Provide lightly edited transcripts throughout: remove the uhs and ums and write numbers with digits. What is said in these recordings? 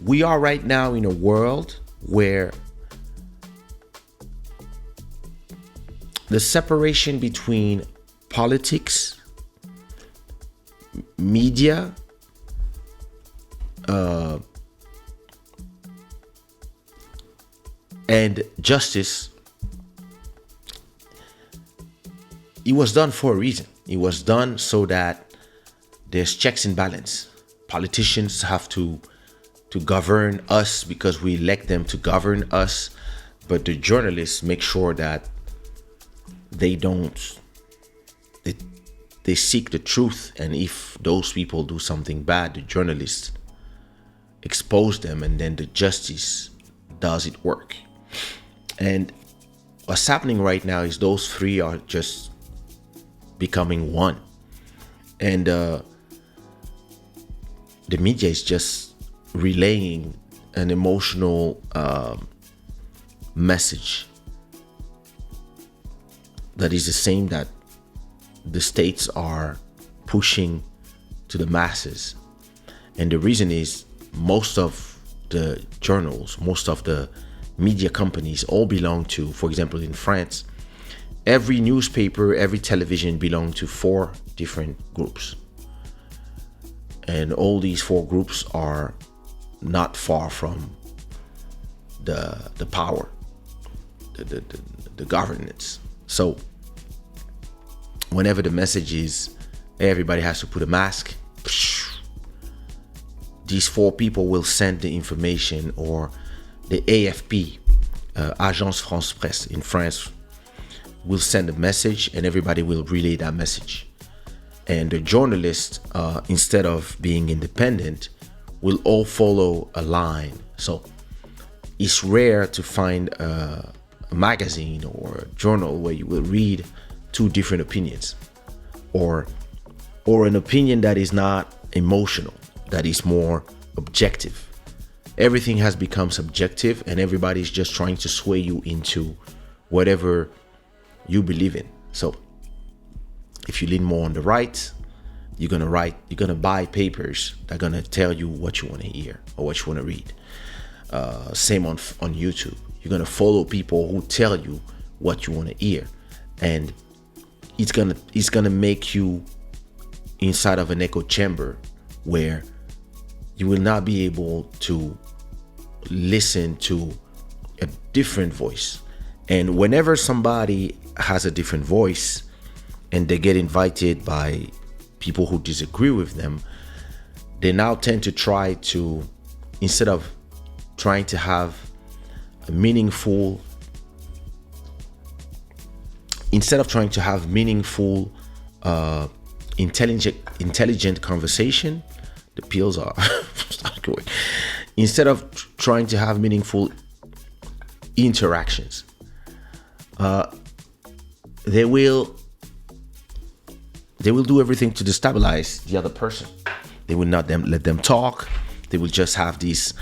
we are right now in a world where the separation between politics, media, and justice, it was done for a reason. It was done so that there's checks and balance. Politicians have to govern us because we elect them to govern us, but the journalists make sure that they don't. They seek the truth, and if those people do something bad, the journalists expose them, and then the justice does its work. And what's happening right now is those three are just becoming one, and the media is just relaying an emotional message that is the same that the states are pushing to the masses. And the reason is most of the journals, most of the media companies all belong to, for example, in France, every newspaper, every television belong to 4 different groups. And all these 4 groups are not far from the power, the governance. So whenever the message is everybody has to put a mask, these 4 people will send the information, or the AFP, Agence France Presse in France, will send a message, and everybody will relay that message. And the journalists, instead of being independent, will all follow a line. So it's rare to find a magazine or a journal where you will read 2 different opinions, or an opinion that is not emotional, that is more objective. Everything has become subjective, and everybody's just trying to sway you into whatever you believe in. So if you lean more on the right, you're gonna buy papers that are gonna tell you what you want to hear or what you want to read. Same on YouTube. You're gonna follow people who tell you what you want to hear, and it's gonna make you inside of an echo chamber where you will not be able to listen to a different voice. And whenever somebody has a different voice and they get invited by people who disagree with them, they now tend to try to, instead of trying to have a meaningful intelligent conversation, the pills are start going. Instead of trying to have meaningful interactions, they will do everything to destabilize the other person. They will not let them talk. They will just have this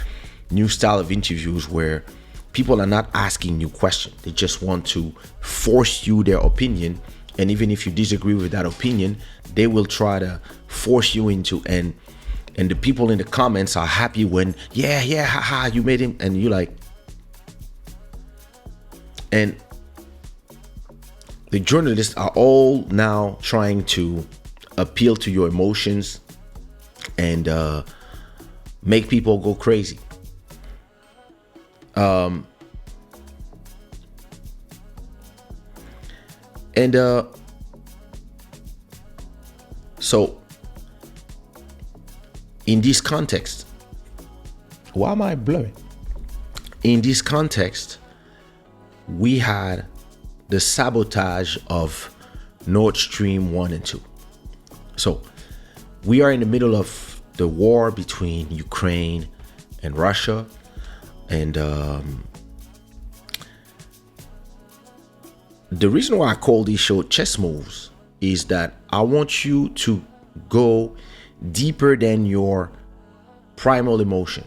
new style of interviews where people are not asking you questions. They just want to force you their opinion. And even if you disagree with that opinion, they will try to force you into, and the people in the comments are happy when, yeah, haha, you made him, and you like, and the journalists are all now trying to appeal to your emotions and make people go crazy. So in this context, why am I blurring? In this context, we had the sabotage of Nord Stream 1 and 2. So we are in the middle of the war between Ukraine and Russia, and the reason why I call this show Chess Moves is that I want you to go deeper than your primal emotion.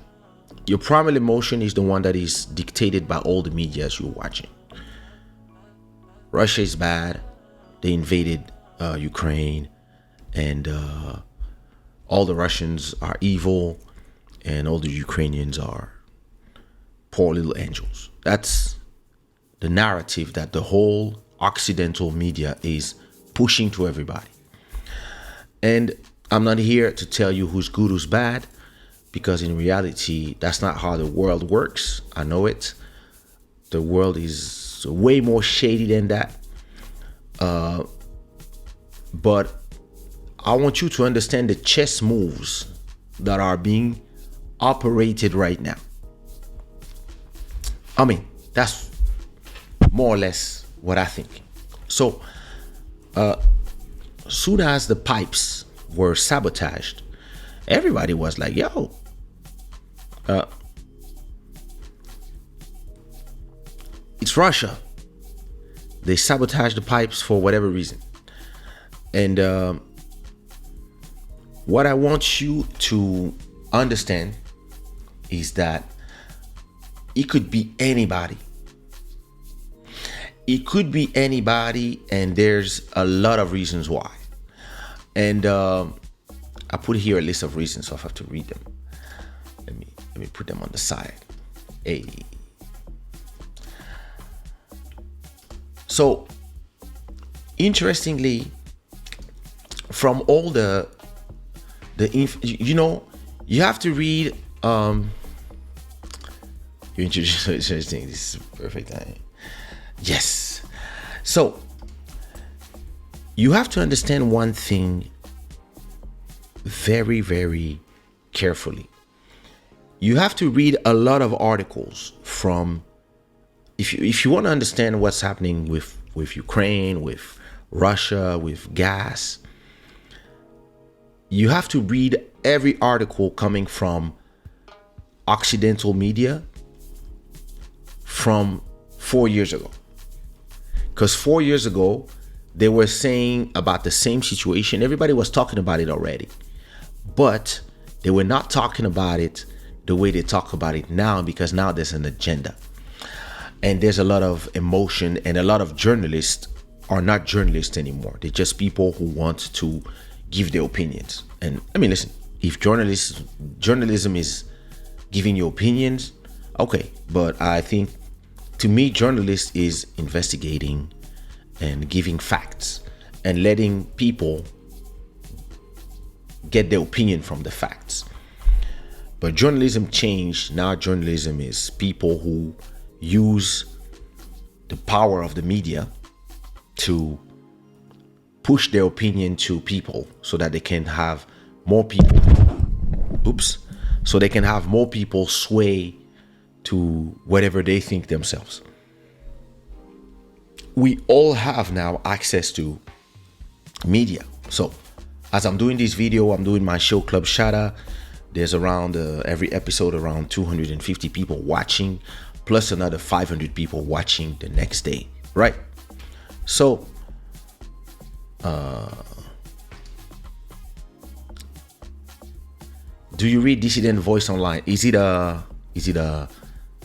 Your primal emotion is the one that is dictated by all the media as you're watching. Russia is bad. They invaded Ukraine, and all the Russians are evil. and all the Ukrainians are poor little angels. That's the narrative that the whole Occidental media is pushing to everybody. And I'm not here to tell you who's good, who's bad, because in reality, that's not how the world works. I know it. The world is way more shady than that. But I want you to understand the chess moves that are being operated right now. I mean, that's more or less what I think. So, soon as the pipes were sabotaged, everybody was like, yo, it's Russia. They sabotaged the pipes for whatever reason. And what I want you to understand is that it could be anybody. It could be anybody, and there's a lot of reasons why. And I put here a list of reasons, so I have to read them. Let me put them on the side. Hey. So, interestingly, from all you have to read. You introduce interesting. This is perfect. Yes. So you have to understand one thing very, very carefully. You have to read a lot of articles from, if you want to understand what's happening with Ukraine, with Russia, with gas, you have to read every article coming from Occidental media from 4 years ago. Because 4 years ago, they were saying about the same situation. Everybody was talking about it already. But they were not talking about it the way they talk about it now, because now there's an agenda. And there's a lot of emotion, and a lot of journalists are not journalists anymore. They're just people who want to give their opinions. And I mean, listen, if journalism is giving you opinions, okay. But I think, to me, journalist is investigating and giving facts and letting people get their opinion from the facts. But journalism changed. Now journalism is people who use the power of the media to push their opinion to people so that they can have more people, so they can have more people sway to whatever they think themselves. We all have now access to media. So as I'm doing this video, I'm doing my show Club Shada. There's around every episode around 250 people watching, plus another 500 people watching the next day, right? So do you read Dissident Voice online? Is it the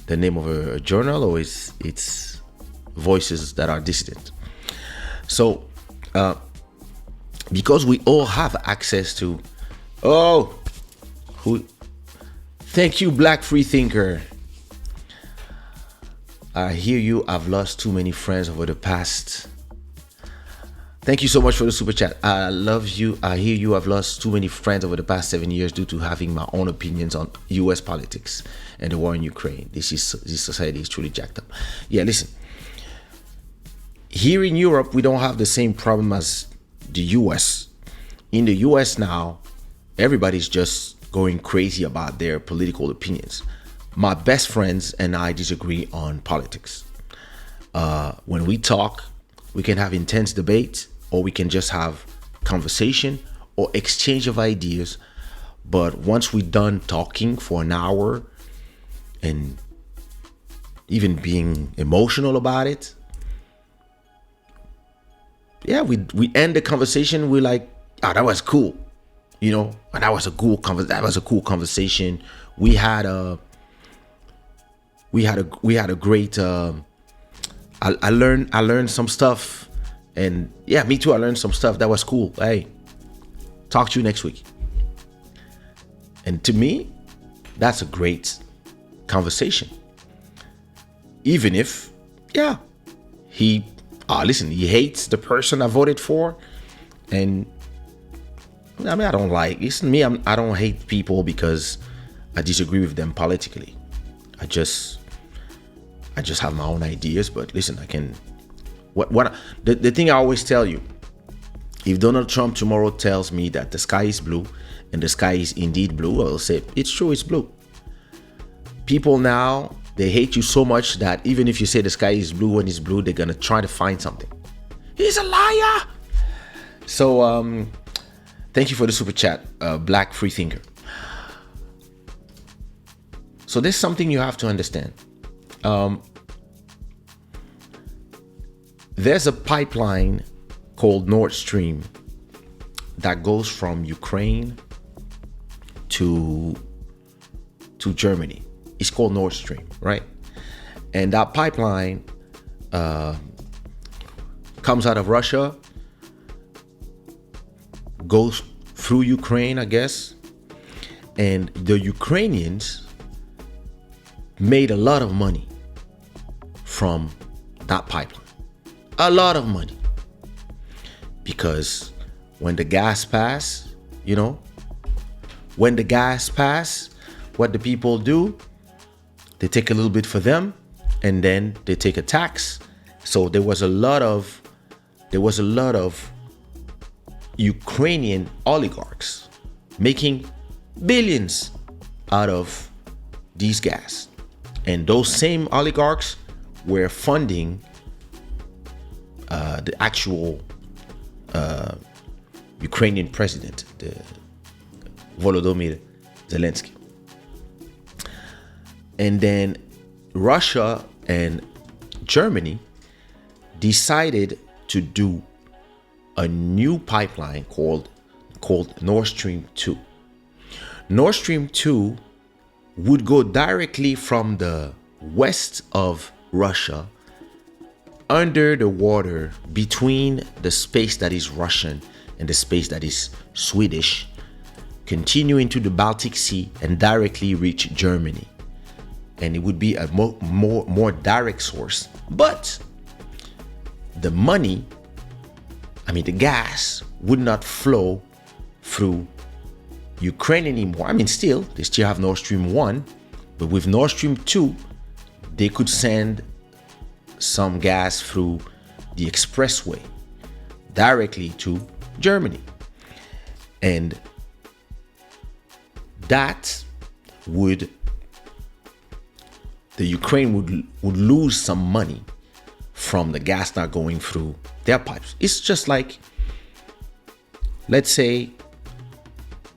name of a journal, or it's voices that are dissident? So because we all have access to thank you, Black Free Thinker. I hear you. I've lost too many friends over the past. Thank you so much for the super chat. I love you. I hear you. I've lost too many friends over the past 7 years due to having my own opinions on US politics and the war in Ukraine. This society is truly jacked up. Yeah, listen. Here in Europe, we don't have the same problem as the US. In the US now, everybody's just going crazy about their political opinions. My best friends and I disagree on politics. When we talk, we can have intense debate, or we can just have conversation or exchange of ideas. But once we're done talking for an hour and even being emotional about it, yeah, we end the conversation. We're like, oh, that was cool, and that was a cool conversation. We had a great. I learned some stuff, and yeah, me too. I learned some stuff that was cool. Hey, talk to you next week. And to me, That's a great conversation. Even if, yeah, he hates the person I voted for. And I mean, I don't like, listen, me, I don't hate people because I disagree with them politically. I just have my own ideas. But listen, I can, the thing I always tell you, if Donald Trump tomorrow tells me that the sky is blue and the sky is indeed blue, I'll say, it's true, it's blue. People now, they hate you so much that even if you say the sky is blue when it's blue, they're going to try to find something. He's a liar. So, thank you for the super chat, Black Free Thinker. So there's something you have to understand. There's a pipeline called Nord Stream that goes from Ukraine to Germany. It's called Nord Stream, right? And that pipeline comes out of Russia, goes through Ukraine, I guess. And the Ukrainians made a lot of money from that pipeline. A lot of money. Because when the gas pass, what the people do, they take a little bit for them and then they take a tax. So there was a lot of Ukrainian oligarchs making billions out of these gas. And those same oligarchs were funding the actual Ukrainian president, the Volodymyr Zelensky. And then Russia and Germany decided to do a new pipeline called Nord Stream 2. Nord Stream 2 would go directly from the west of Russia under the water between the space that is Russian and the space that is Swedish, continue into the Baltic Sea and directly reach Germany. And it would be a more direct source. But the money, the gas would not flow through Ukraine anymore. They still have Nord Stream 1, but with Nord Stream 2, they could send some gas through the expressway directly to Germany. And the Ukraine would lose some money from the gas not going through their pipes. It's just like, let's say,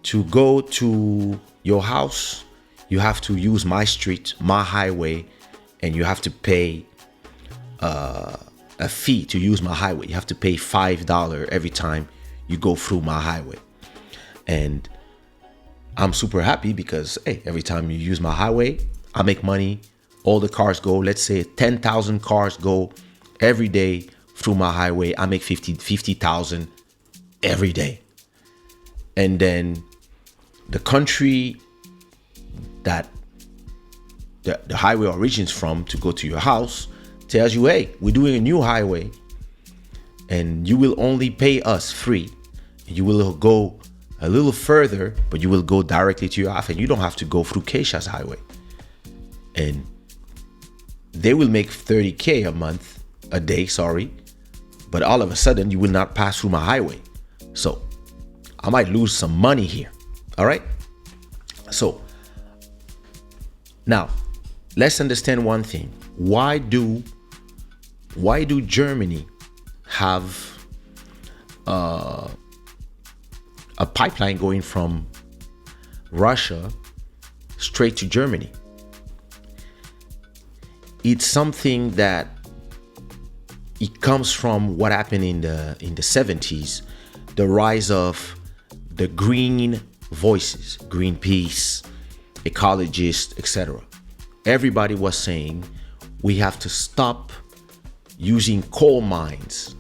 to go to your house, you have to use my street, my highway, and you have to pay a fee to use my highway. You have to pay $5 every time you go through my highway. And I'm super happy because, hey, every time you use my highway, I make money. All the cars go, let's say 10,000 cars go every day through my highway. I make 50,000 every day. And then the country that the highway originates from to go to your house tells you, hey, we're doing a new highway and you will only pay us free. You will go a little further, but you will go directly to your house and you don't have to go through Kaysha's highway. And they will make 30K a day, but all of a sudden you will not pass through my highway. So I might lose some money here. All right. So now let's understand one thing. Why do Germany have a pipeline going from Russia straight to Germany? It's something that it comes from what happened in the 70s, the rise of the green voices, Greenpeace, ecologists, etc. Everybody was saying we have to stop using coal mines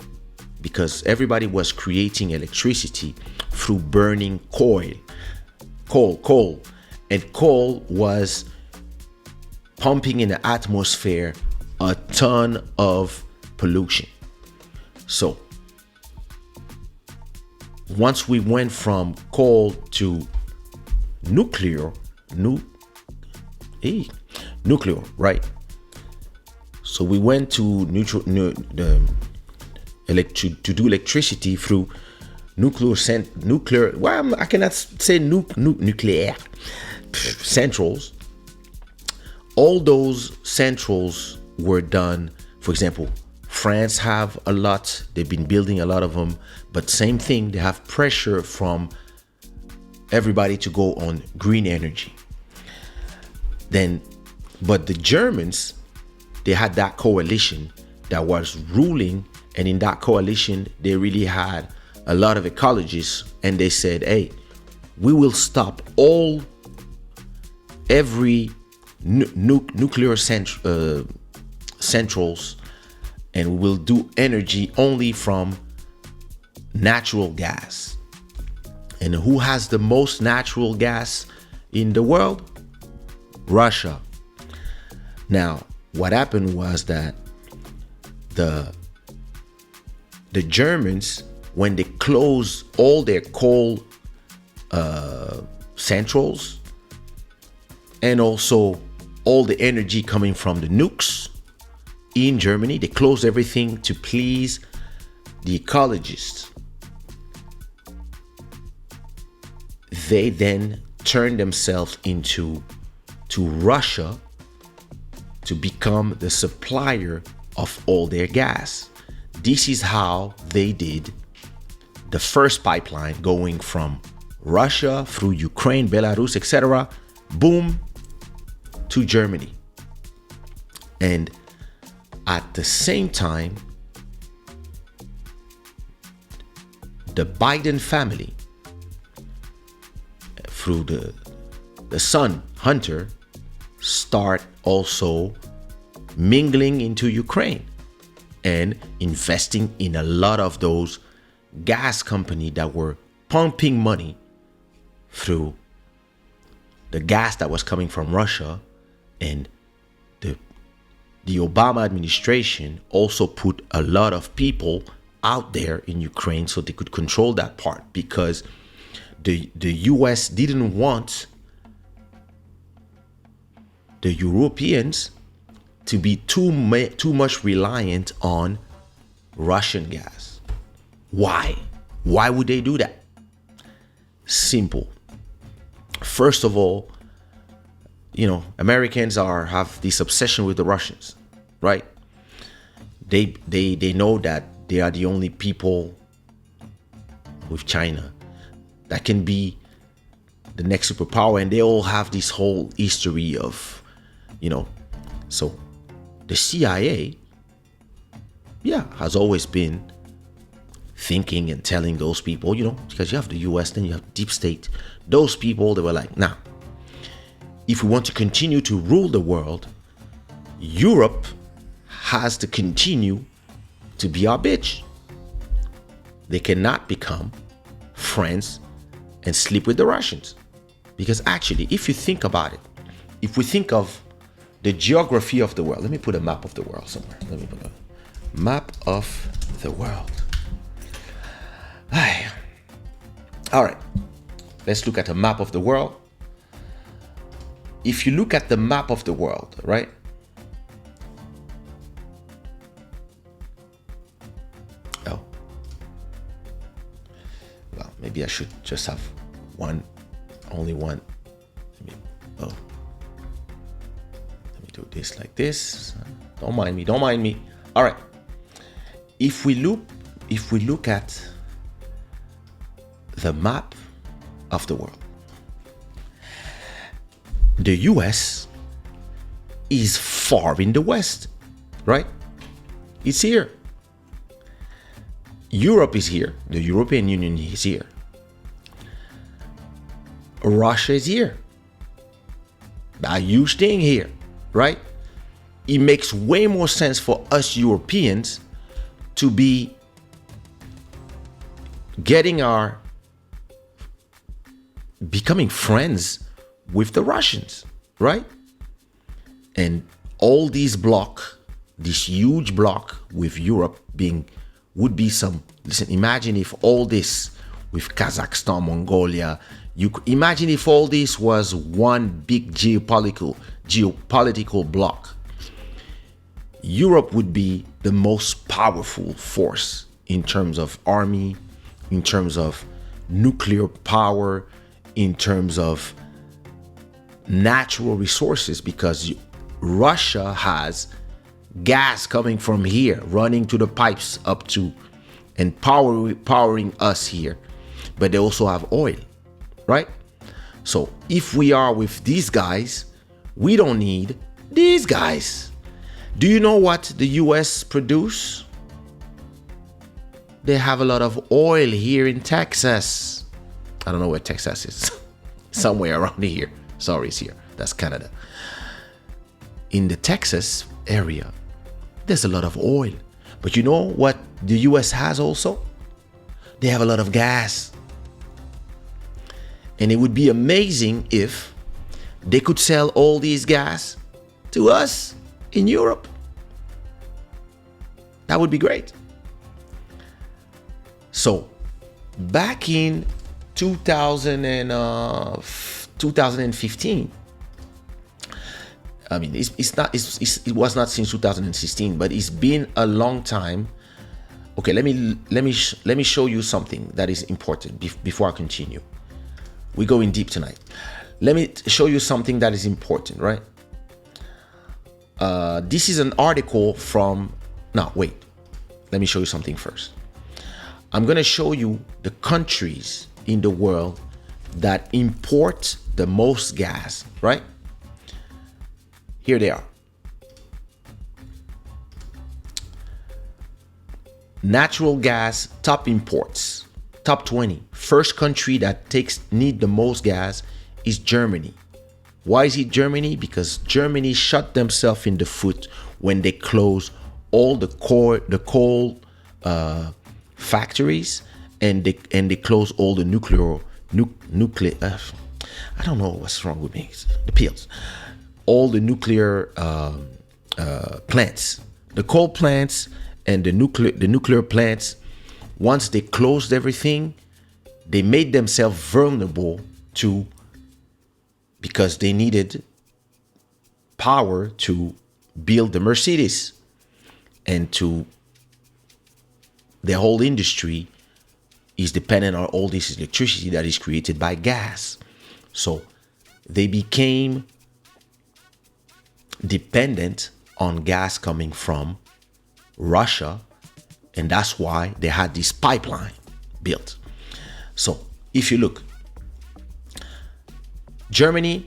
because everybody was creating electricity through burning coal. And coal was pumping in the atmosphere a ton of pollution. So once we went from coal to nuclear, right? So we went to to do electricity through nuclear. Well, I cannot say nuclear centrals. All those centrals were done. For example, France have a lot. They've been building a lot of them. But same thing, they have pressure from everybody to go on green energy. But the Germans, they had that coalition that was ruling, and in that coalition, they really had a lot of ecologists, and they said, hey, we will stop every nuclear centrals, and we will do energy only from natural gas. And who has the most natural gas in the world? Russia. Now, what happened was that the Germans, when they closed all their coal centrals, and also all the energy coming from the nukes in Germany, they closed everything to please the ecologists. They then turned themselves to Russia to become the supplier of all their gas. This is how they did the first pipeline going from Russia through Ukraine, Belarus, etc. Boom, to Germany. And at the same time, the Biden family, through the son, Hunter, start also mingling into Ukraine and investing in a lot of those gas companies that were pumping money through the gas that was coming from Russia. And the Obama administration also put a lot of people out there in Ukraine so they could control that part, because the US didn't want the Europeans to be too much reliant on Russian gas. Why? Why would they do that? Simple. First of all, Americans have this obsession with the Russians, right? They know that they are the only people with China that can be the next superpower, and they all have this whole history of, so the CIA, has always been thinking and telling those people, because you have the US, then you have deep state. Those people, they were like, nah, if we want to continue to rule the world, Europe has to continue to be our bitch. They cannot become friends and sleep with the Russians. Because actually, if you think about it, if we think of the geography of the world, let me put a map of the world somewhere. Let me put a map of the world. All right, let's look at a map of the world. If you look at the map of the world, right? Oh. Well, maybe I should just have only one. Let me do this like this. Don't mind me. All right. If we look at the map of the world, the US is far in the west, right? It's here. Europe is here. The European Union is here. Russia is here. A huge thing here, right? It makes way more sense for us Europeans to be becoming friends with the Russians, right? And all these block, this huge block with Europe being, would be some, listen, imagine if all this with Kazakhstan, Mongolia, you imagine if all this was one big geopolitical block. Europe would be the most powerful force in terms of army, in terms of nuclear power, in terms of natural resources, because Russia has gas coming from here, running to the pipes up to, and powering us here. But they also have oil, right? So if we are with these guys, we don't need these guys. Do you know what the US produce? They have a lot of oil here in Texas. I don't know where Texas is. Somewhere around here. Sorry, it's here. That's Canada. In the Texas area, there's a lot of oil. But you know what the US has also? They have a lot of gas. And it would be amazing if they could sell all these gas to us in Europe. That would be great. So back in 2015, I mean, it was not since 2016, but it's been a long time. Okay, let me show you something that is important before I continue. We're going deep tonight. Let me show you something that is important, right? This is an article from, no, wait. Let me show you something first. I'm going to show you the countries in the world that import the most gas, right? Here they are. Natural gas top imports, top 20. First country that need the most gas is Germany. Why is it Germany? Because Germany shot themselves in the foot when they closed all the coal factories, and they closed all the nuclear. I don't know what's wrong with me. The pills. All the nuclear plants, the coal plants and the nuclear plants. Once they closed everything, they made themselves vulnerable to, because they needed power to build the Mercedes, and to the whole industry is dependent on all this electricity that is created by gas. So they became dependent on gas coming from Russia, and that's why they had this pipeline built. So if you look, Germany,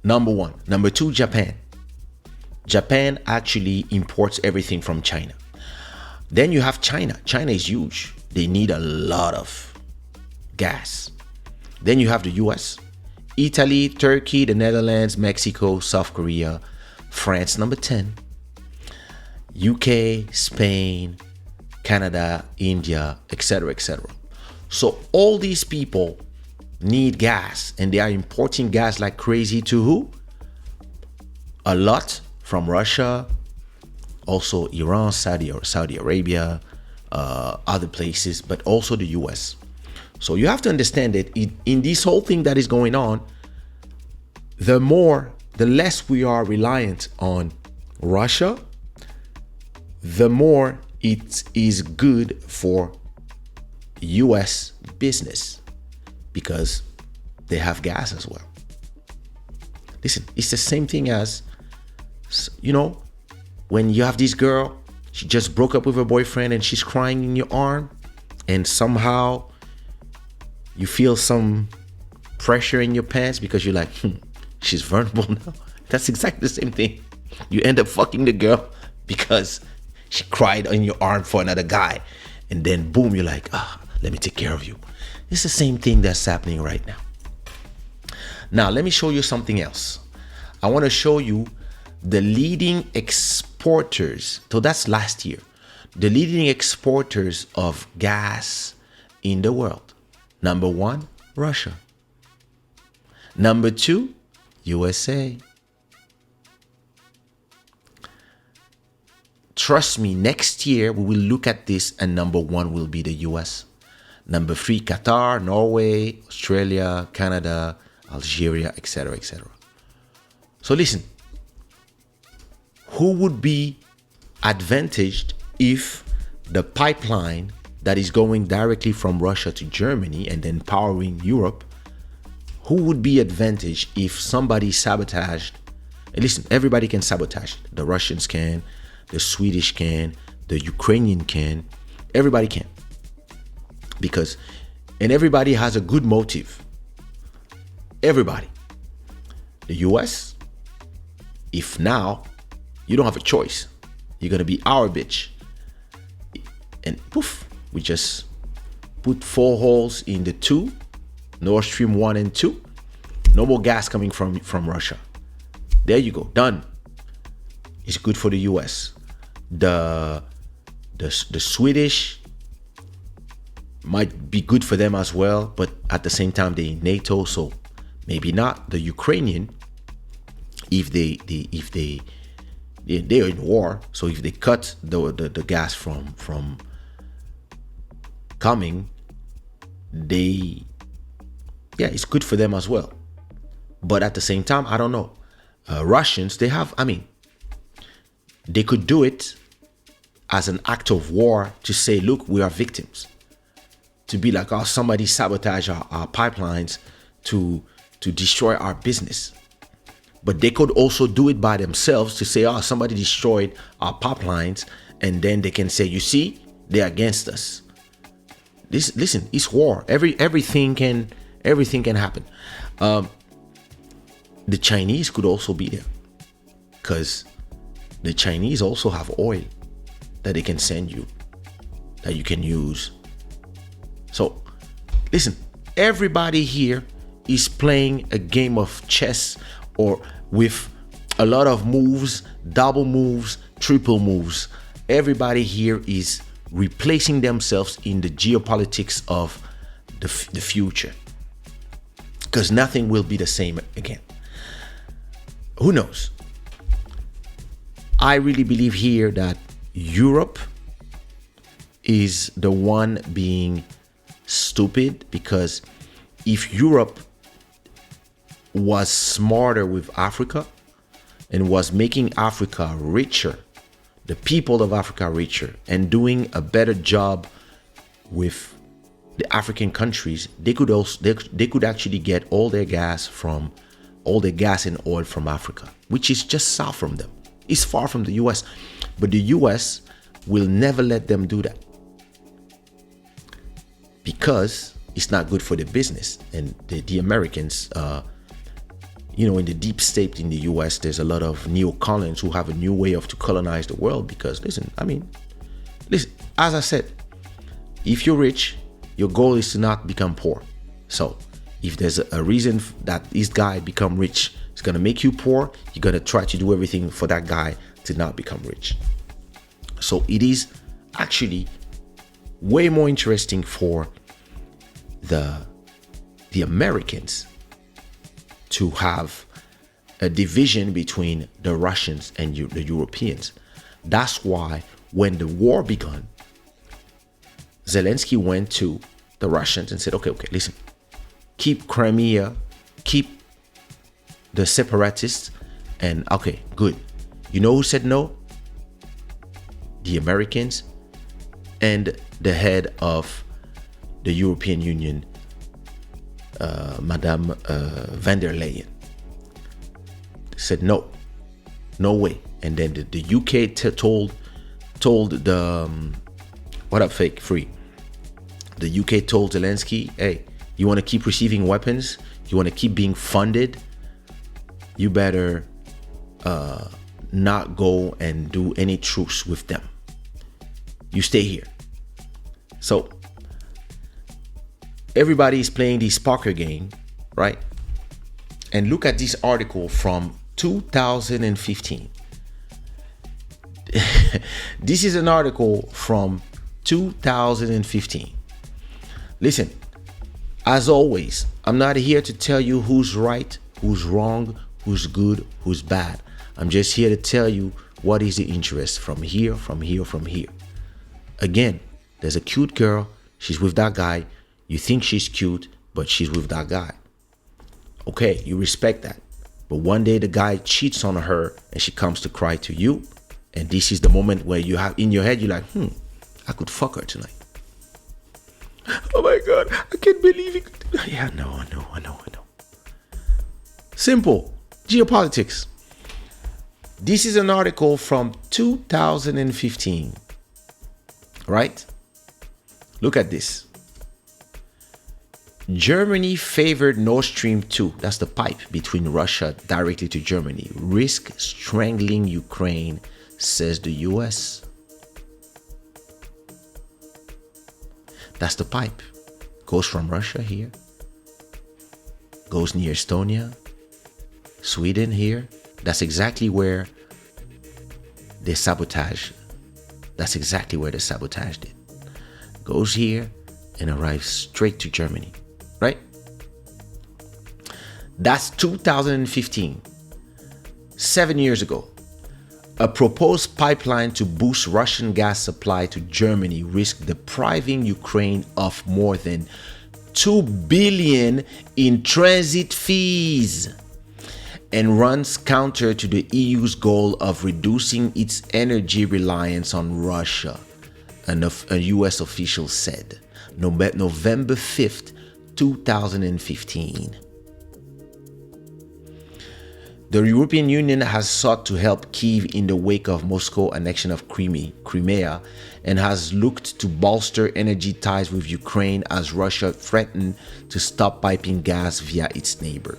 number one. Number two, Japan. Japan actually imports everything from China. Then you have China. China is huge. They need a lot of gas. Then you have the US, Italy, Turkey, the Netherlands, Mexico, South Korea, France, number 10, UK, Spain, Canada, India, etc., etc. So all these people need gas, and they are importing gas like crazy to who? A lot from Russia, also Iran, Saudi Arabia, other places, but also the US. So you have to understand that in this whole thing that is going on, the less we are reliant on Russia, the more it is good for US business, because they have gas as well. Listen, it's the same thing as, when you have this girl, she just broke up with her boyfriend and she's crying in your arm, and somehow you feel some pressure in your pants because you're like, she's vulnerable now. That's exactly the same thing. You end up fucking the girl because she cried on your arm for another guy, and then boom, you're like, let me take care of you. It's the same thing that's happening right now. Now, let me show you something else. I want to show you the leading exporters. So that's last year. The leading exporters of gas in the world. Number one, Russia. Number 2, USA. Trust me, next year we will look at this and number 1 will be the US. Number 3, Qatar, Norway, Australia, Canada, Algeria, etc., etc. So listen, who would be advantaged if the pipeline that is going directly from Russia to Germany and then powering Europe, who would be advantaged if somebody sabotaged? And listen, everybody can sabotage. The Russians can, the Swedish can, the Ukrainian can, everybody can. Because, and everybody has a good motive. Everybody. The US, if now, you don't have a choice. You're going to be our bitch. And poof, we just put 4 holes in the 2, Nord Stream 1 and 2. No more gas coming from Russia. There you go, done. It's good for the US. The Swedish might be good for them as well, but at the same time they're in NATO, so maybe not. The Ukrainian, if they're in war, so if they cut the gas from coming, it's good for them as well. But at the same time, I don't know. Russians, they could do it as an act of war to say, look, we are victims. To be like, oh, somebody sabotaged our pipelines to destroy our business. But they could also do it by themselves to say, oh, somebody destroyed our pipelines, and then they can say, you see, they're against us. Listen, it's war. Everything can happen. The Chinese could also be there, because the Chinese also have oil that they can send you, that you can use. So, listen, everybody here is playing a game of chess, or with a lot of moves, double moves, triple moves. Everybody here is replacing themselves in the geopolitics of the future, because nothing will be the same again. Who knows? I really believe here that Europe is the one being stupid, because if Europe was smarter with Africa and was making Africa richer, the people of Africa richer, and doing a better job with the African countries, they could actually get all their gas and oil from Africa, which is just south from them. It's far from the US, but the US will never let them do that, because it's not good for the business. And the Americans, in the deep state in the US, there's a lot of neo-colonists who have a new way to colonize the world. Because listen, as I said, if you're rich, your goal is to not become poor. So if there's a reason that this guy become rich, it's going to make you poor, you're going to try to do everything for that guy to not become rich. So it is actually way more interesting for the Americans to have a division between the Russians and the Europeans. That's why when the war began, Zelensky went to the Russians and said, okay, listen, keep Crimea, keep the separatists, and okay, good. You know who said no? The Americans and the head of the European Union, Madame van der Leyen, said no way. And then the UK told the what up, fake free. The UK told Zelensky, hey, you want to keep receiving weapons, you want to keep being funded, you better not go and do any truce with them. You stay here. So everybody is playing this poker game, right? And look at this article from 2015. This is an article from 2015. Listen, As always, I'm not here to tell you who's right, who's wrong, who's good, who's bad. I'm just here to tell you what is the interest from here, from here, from here. Again, there's a cute girl. She's with that guy. You think she's cute, but she's with that guy. Okay, you respect that. But one day the guy cheats on her and she comes to cry to you. And this is the moment where you have in your head, you're like, I could fuck her tonight. Oh my God, I can't believe it. Yeah, I know. Simple. Geopolitics. This is an article from 2015. Right? Look at this. Germany favored Nord Stream 2, that's the pipe between Russia directly to Germany, risk strangling Ukraine, says the US. That's the pipe. Goes from Russia here, goes near Estonia, Sweden here. That's exactly where they sabotage. That's exactly where they sabotaged it. Goes here and arrives straight to Germany. Right? That's 2015. 7 years ago. A proposed pipeline to boost Russian gas supply to Germany risked depriving Ukraine of more than 2 billion in transit fees and runs counter to the EU's goal of reducing its energy reliance on Russia, a US official said. November 5th, 2015. The European Union has sought to help Kyiv in the wake of Moscow's annexion of Crimea and has looked to bolster energy ties with Ukraine as Russia threatened to stop piping gas via its neighbor.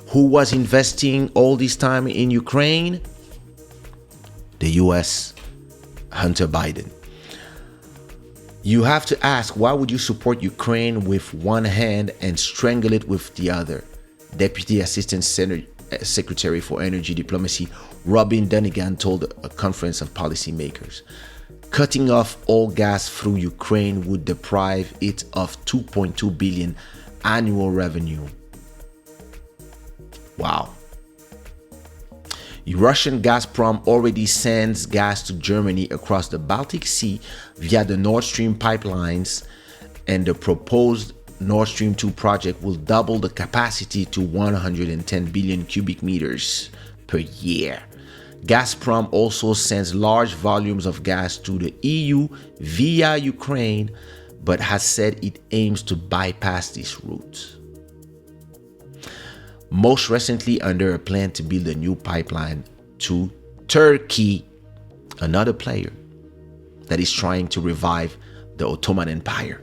Who was investing all this time in Ukraine? The US, Hunter Biden. You have to ask, why would you support Ukraine with one hand and strangle it with the other? Deputy Assistant Secretary for Energy Diplomacy Robin Dunnigan told a conference of policymakers. Cutting off all gas through Ukraine would deprive it of 2.2 billion annual revenue. Wow. Russian Gazprom already sends gas to Germany across the Baltic Sea via the Nord Stream pipelines, and the proposed Nord Stream 2 project will double the capacity to 110 billion cubic meters per year. Gazprom also sends large volumes of gas to the EU via Ukraine, but has said it aims to bypass this route. Most recently under a plan to build a new pipeline to Turkey, another player that is trying to revive the Ottoman Empire.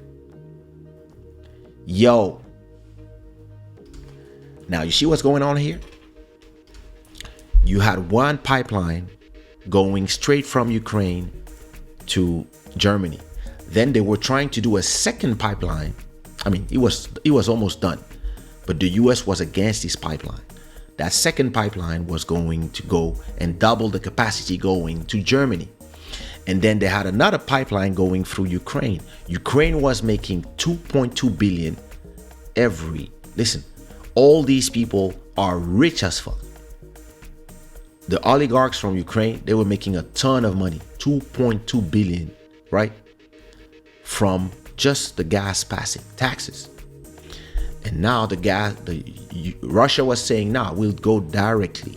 Yo. Now you see what's going on here? You had one pipeline going straight from Ukraine to Germany. Then they were trying to do a second pipeline. I mean, it was almost done. But the US was against this pipeline. That second pipeline was going to go and double the capacity going to Germany. And then they had another pipeline going through Ukraine. Ukraine was making 2.2 billion every. Listen, all these people are rich as fuck. The oligarchs from Ukraine, they were making a ton of money. 2.2 billion, right? From just the gas passing taxes. And now Russia was saying, nah, we'll go directly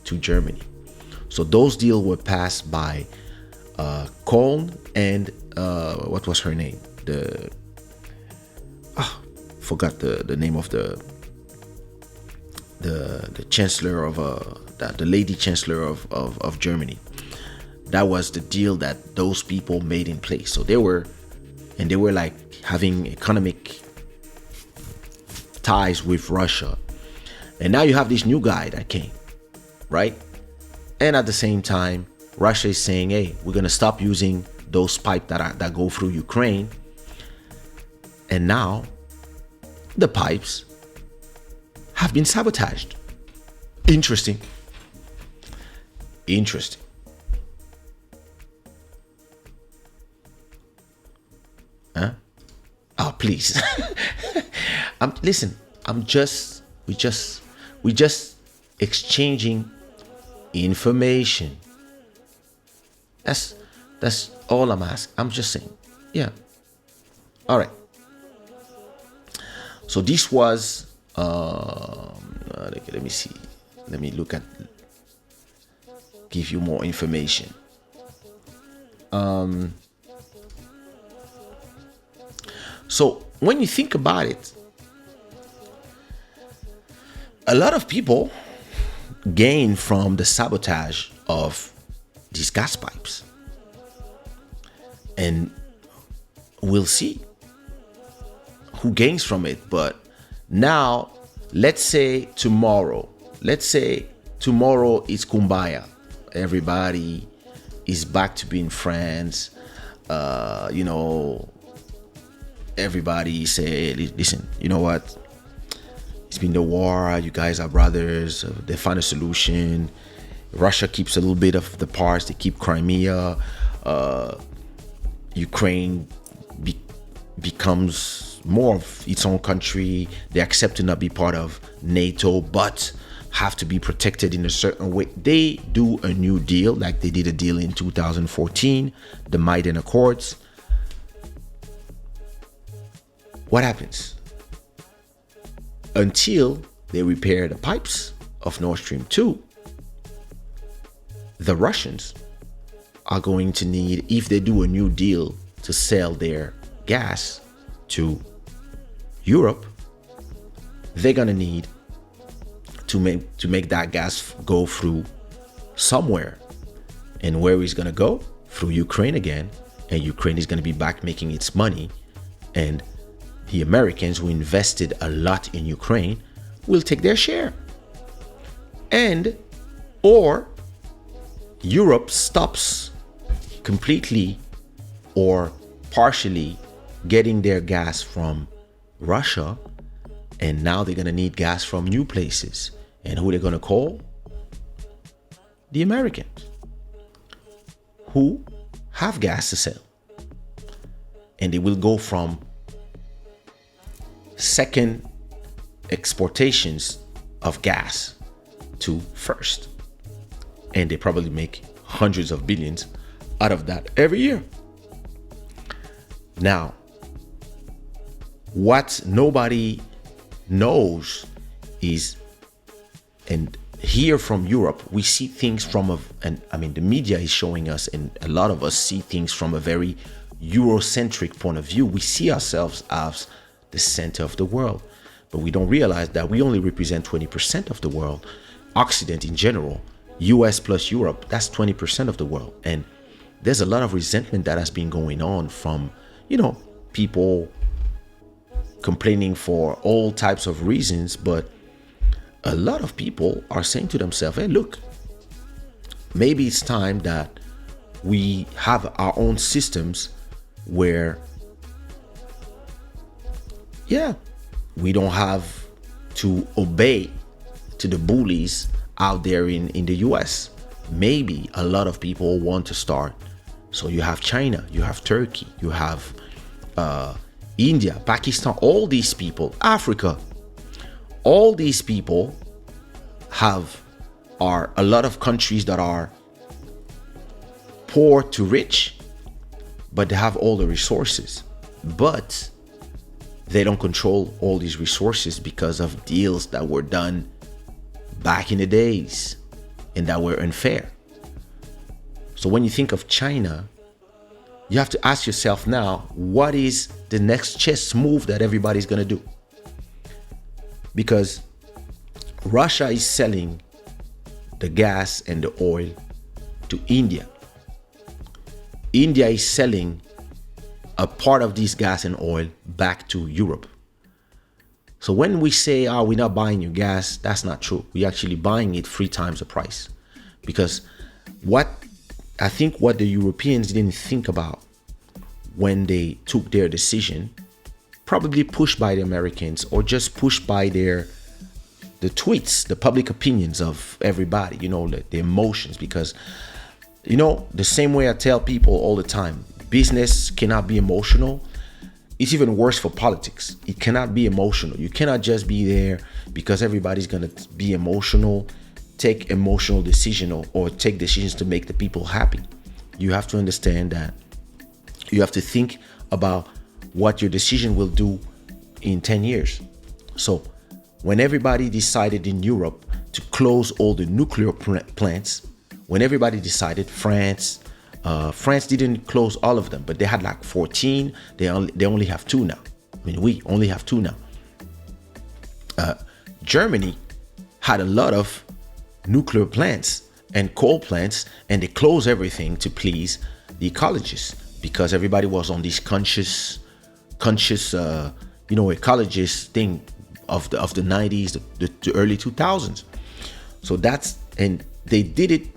to Germany. So those deals were passed by Kohl and what was her name? Forgot the name of the chancellor of the lady chancellor of Germany. That was the deal that those people made in place. So they were like having economic ties with Russia. And now you have this new guy that came, right? And at the same time, Russia is saying, hey, we're going to stop using those pipes that go through Ukraine. And now the pipes have been sabotaged. Interesting. Huh? days. Listen, we just exchanging information. That's all I'm asking. I'm just saying. Yeah. All right. So this was let me see. Let me look at, give you more information. So when you think about it, a lot of people gain from the sabotage of these gas pipes. And we'll see who gains from it. But now, let's say tomorrow is Kumbaya. Everybody is back to being friends. Everybody say, listen, you know what? It's been the war. You guys are brothers. They find a solution. Russia keeps a little bit of the parts. They keep Crimea. Ukraine becomes more of its own country. They accept to not be part of NATO, but have to be protected in a certain way. They do a new deal, like they did a deal in 2014, the Maidan Accords. What happens? Until they repair the pipes of Nord Stream 2, the Russians are going to need, if they do a new deal to sell their gas to Europe, they're gonna need to make that gas go through somewhere. And where is gonna go? Through Ukraine again. And Ukraine is gonna be back making its money. And the Americans, who invested a lot in Ukraine, will take their share. And or Europe stops completely or partially getting their gas from Russia, and now they're going to need gas from new places. And who they're going to call? The Americans, who have gas to sell. And they will go from second exportations of gas to first. And they probably make hundreds of billions out of that every year. Now, what nobody knows is, and here from Europe, we see things from the media is showing us, and a lot of us see things from a very Eurocentric point of view. We see ourselves as the center of the world, but we don't realize that we only represent 20% of the world. Occident in general, US plus Europe, that's 20% of the world. And there's a lot of resentment that has been going on from, people complaining for all types of reasons. But a lot of people are saying to themselves, hey, look, maybe it's time that we have our own systems where, we don't have to obey to the bullies out there in the US. Maybe a lot of people want to start. So you have China, you have Turkey, you have India, Pakistan, all these people, Africa, all these people are a lot of countries that are poor to rich, but they have all the resources. But they don't control all these resources because of deals that were done back in the days and that were unfair. So when you think of China, you have to ask yourself now, what is the next chess move that everybody's going to do? Because Russia is selling the gas and the oil to India. India is selling a part of this gas and oil back to Europe. So when we say, we're not buying your gas, that's not true. We're actually buying it 3 times the price. Because what the Europeans didn't think about when they took their decision, probably pushed by the Americans or just pushed by the tweets, the public opinions of everybody, the emotions. Because, the same way I tell people all the time, business cannot be emotional. it's even worse for politics. It cannot be emotional. You cannot just be there because everybody's gonna be emotional, take emotional decision, or take decisions to make the people happy. You have to understand that you have to think about what your decision will do in 10 years. So when everybody decided in Europe to close all the nuclear plants, when everybody decided, France didn't close all of them, but they had like 14. They only have 2 now. I mean, we only have 2 now. Germany had a lot of nuclear plants and coal plants, and they closed everything to please the ecologists, because everybody was on this conscious ecologist thing of the 90s, the early 2000s. So and they did it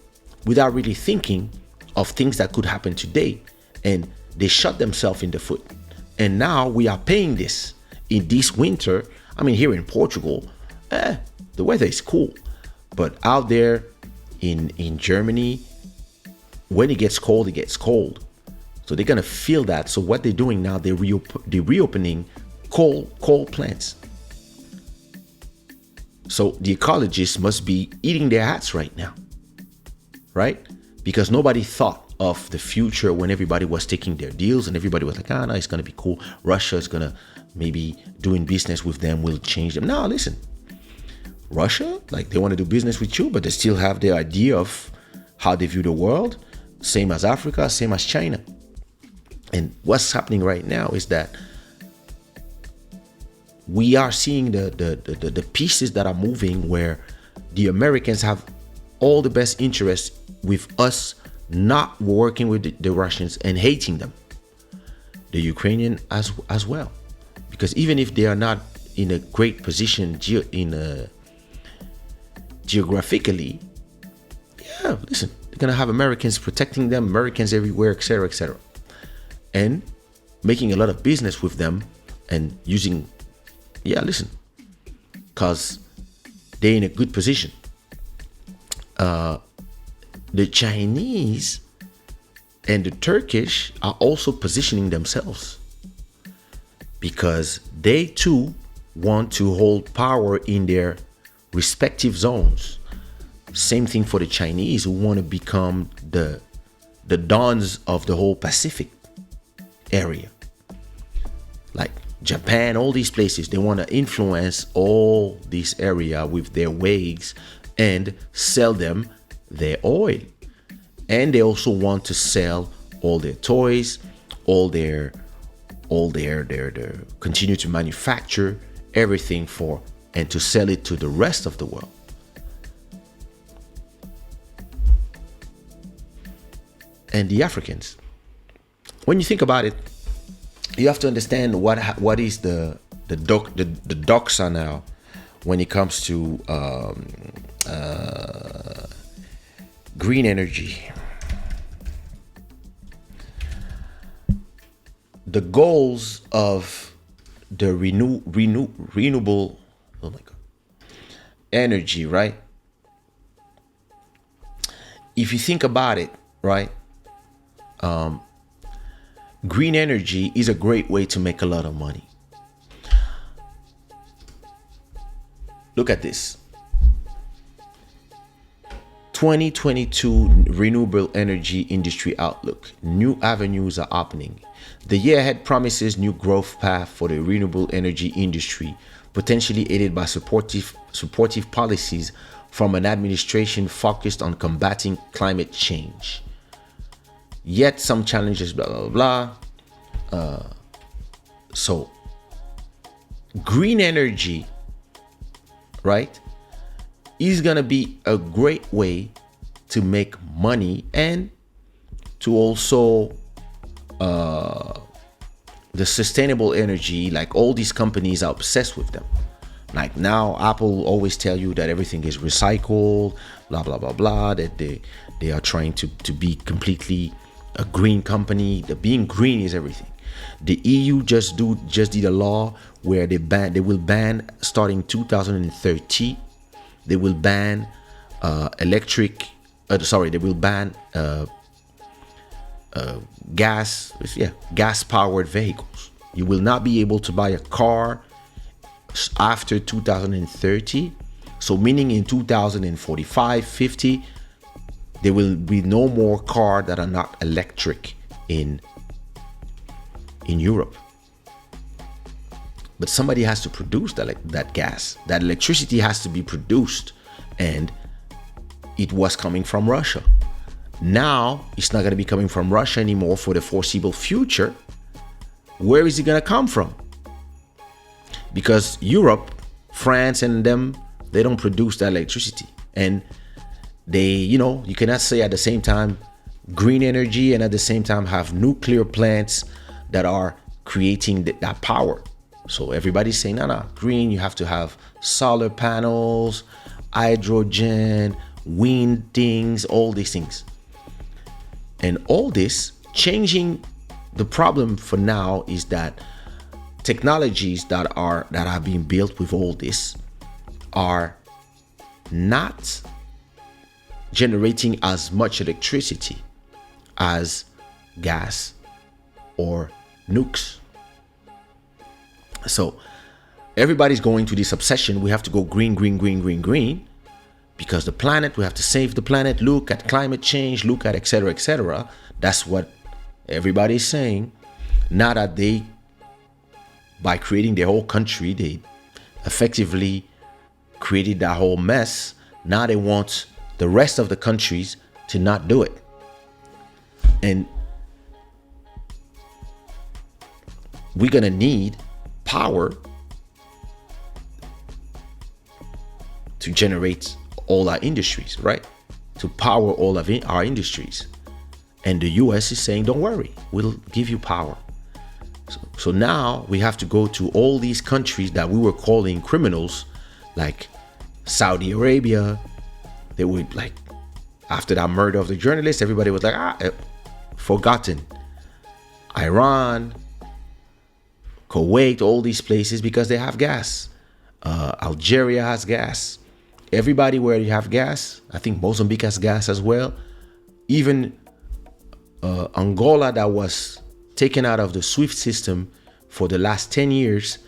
without really thinking of things that could happen today, and they shot themselves in the foot. And now we are paying this in this winter. I mean, here in Portugal, the weather is cool, but out there in Germany, when it gets cold, it gets cold. So they're gonna feel that. So what they're doing now, they're reopening coal plants. So the ecologists must be eating their hats right now, right? Because nobody thought of the future when everybody was taking their deals, and everybody was like, no, it's gonna be cool. Russia is gonna, maybe doing business with them will change them. No, listen, Russia, like, they want to do business with you, but they still have their idea of how they view the world, same as Africa, same as China. And what's happening right now is that we are seeing the pieces that are moving, where the Americans have all the best interests with us not working with the Russians and hating them. The Ukrainian as well, because even if they are not in a great position geographically, yeah, listen, they're gonna have Americans protecting them, Americans everywhere, etc., and making a lot of business with them, and using, because they're in a good position. The Chinese and the Turkish are also positioning themselves, because they too want to hold power in their respective zones. Same thing for the Chinese, who want to become the dons of the whole Pacific area. Like Japan, all these places, they want to influence all this area with their waves and sell them their oil. And they also want to sell all their toys, all their continue to manufacture everything and to sell it to the rest of the world. And the Africans, when you think about it, you have to understand what is the doxa now when it comes to green energy. The goals of the renewable energy, right? If you think about it, right, green energy is a great way to make a lot of money. Look at this. 2022 renewable energy industry outlook. New avenues are opening. The year ahead promises new growth path for the renewable energy industry, potentially aided by supportive policies from an administration focused on combating climate change. Yet some challenges, blah, blah, blah. So green energy, right, is going to be a great way to make money, and to also the sustainable energy. Like, all these companies are obsessed with them. Like, now Apple always tell you that everything is recycled, blah, blah, blah, blah, that they are trying to be completely a green company. The being green is everything. The EU just did a law where they will ban starting 2030. They will ban they will ban gas powered vehicles. You will not be able to buy a car after 2030. So meaning in 2045, 50, there will be no more cars that are not electric in Europe. But somebody has to produce that gas. That electricity has to be produced. And it was coming from Russia. Now, it's not going to be coming from Russia anymore for the foreseeable future. Where is it going to come from? Because Europe, France and them, they don't produce that electricity. And they, you cannot say at the same time green energy and at the same time have nuclear plants that are creating that power. So everybody's saying, no, green, you have to have solar panels, hydrogen, wind things, all these things. And all this changing, the problem for now is that technologies that are being built with all this are not generating as much electricity as gas or nukes. So everybody's going to this obsession. We have to go green, green, green, green, green, because the planet, we have to save the planet. Look at climate change, look at et cetera, et cetera. That's what everybody's saying. Now that they, by creating their whole country, they effectively created that whole mess. Now they want the rest of the countries to not do it. And we're going to need power to generate all our industries, right? To power all of our industries. And the US is saying, don't worry, we'll give you power. So now we have to go to all these countries that we were calling criminals, like Saudi Arabia. They would, like, after that murder of the journalist, everybody was like, forgotten. Iran, Kuwait, all these places, because they have gas. Algeria has gas. Everybody where you have gas, I think Mozambique has gas as well. Even Angola, that was taken out of the SWIFT system for the last 10 years,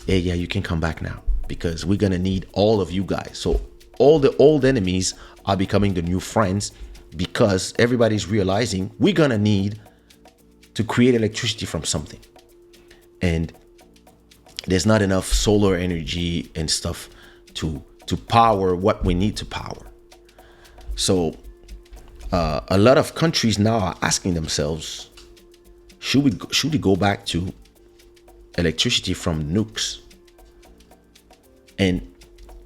yeah, you can come back now, because we're going to need all of you guys. So all the old enemies are becoming the new friends, because everybody's realizing we're going to need to create electricity from something. And there's not enough solar energy and stuff to power what we need to power. So a lot of countries now are asking themselves, should we go back to electricity from nukes? And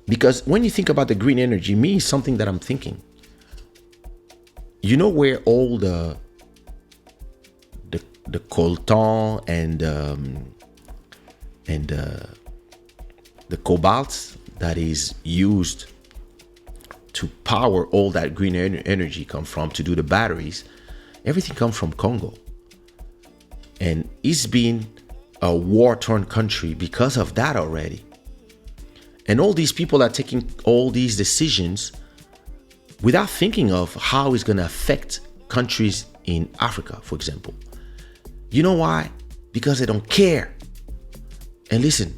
because when you think about the green energy, me is something that I'm thinking, you know, where all the coltan and the cobalt that is used to power all that green energy come from, to do the batteries, everything comes from Congo. And it's been a war-torn country because of that already. And all these people are taking all these decisions without thinking of how it's going to affect countries in Africa, for example. You know why? Because they don't care. And listen,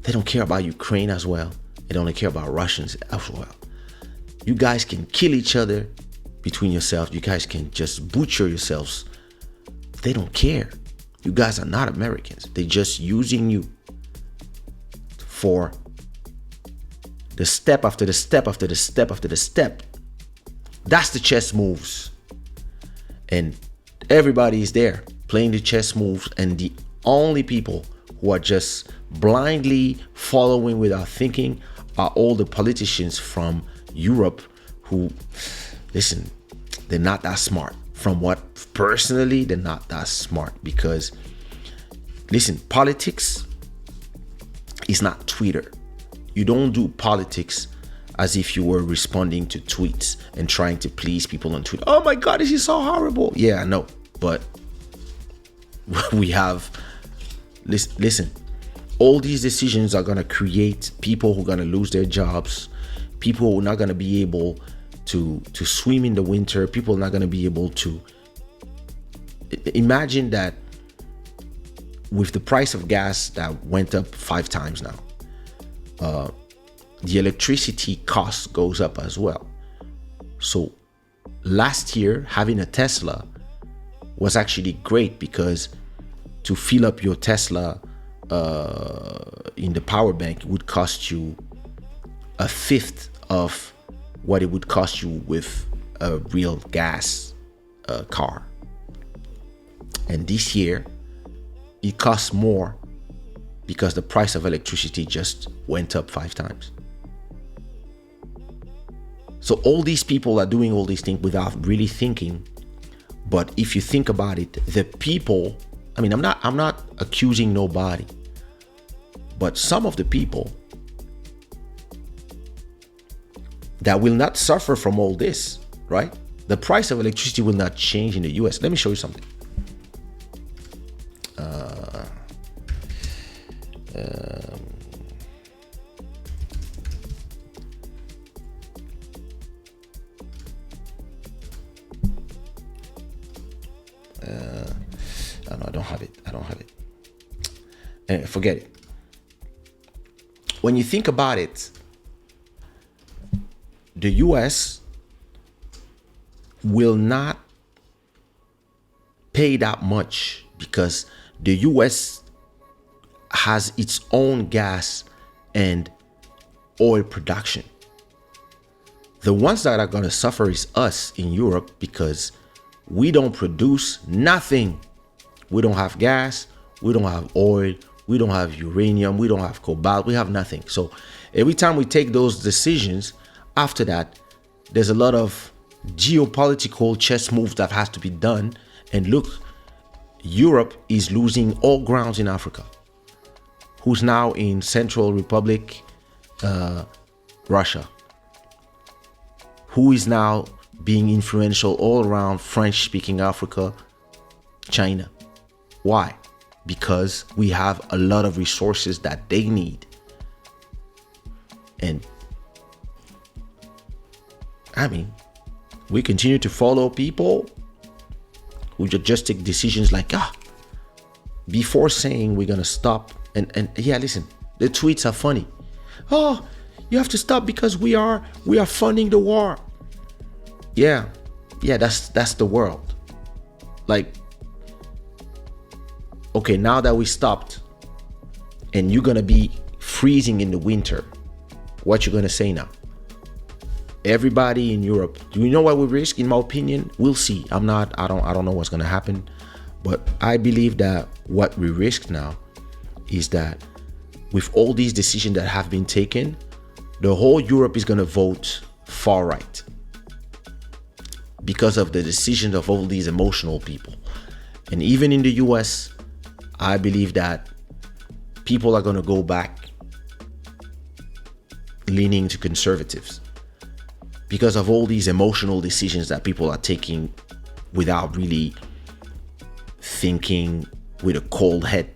they don't care about Ukraine as well. They don't care about Russians as well. You guys can kill each other between yourselves. You guys can just butcher yourselves. They don't care. You guys are not Americans. They're just using you for the step after the step after the step after the step. That's the chess moves. And everybody is there playing the chess moves, and the only people who are just blindly following without thinking are all the politicians from Europe who, listen, they're not that smart. From what, personally, they're not that smart, because, listen, politics is not Twitter. You don't do politics as if you were responding to tweets and trying to please people on Twitter. Oh my God, this is so horrible. Yeah, I know, but we have, listen, all these decisions are going to create people who are going to lose their jobs, people who are not going to be able to swim in the winter, people are not going to be able to. Imagine that with the price of gas that went up 5 times now, the electricity cost goes up as well. So last year, having a Tesla was actually great, because to fill up your Tesla in the power bank would cost you a fifth of what it would cost you with a real gas car. And this year, it costs more because the price of electricity just went up 5 times. So all these people are doing all these things without really thinking. But if you think about it, the people, I mean, I'm not accusing nobody, but some of the people that will not suffer from all this, right? The price of electricity will not change in the US. Let me show you something. No, I don't have it. Forget it. When you think about it, the US will not pay that much because the US has its own gas and oil production. The ones that are going to suffer is us in Europe, because we don't produce nothing. We don't have gas, we don't have oil, we don't have uranium, we don't have cobalt, we have nothing. So every time we take those decisions, after that, there's a lot of geopolitical chess moves that has to be done. And look, Europe is losing all grounds in Africa. Who's now in Central Republic, Russia? Who is now being influential all around French-speaking Africa? China. Why? Because we have a lot of resources that they need. And I mean, we continue to follow people who just take decisions like, before saying we're going to stop. And yeah, listen, the tweets are funny. Oh, you have to stop because we are funding the war. Yeah, that's the world. Like, okay, now that we stopped and you're going to be freezing in the winter, what you going to say now? Everybody in Europe, do you know what we risk? In my opinion, we'll see. I don't know what's going to happen, but I believe that what we risk now is that with all these decisions that have been taken, the whole Europe is going to vote far right because of the decisions of all these emotional people. And even in the US, I believe that people are going to go back leaning to conservatives because of all these emotional decisions that people are taking without really thinking with a cold head.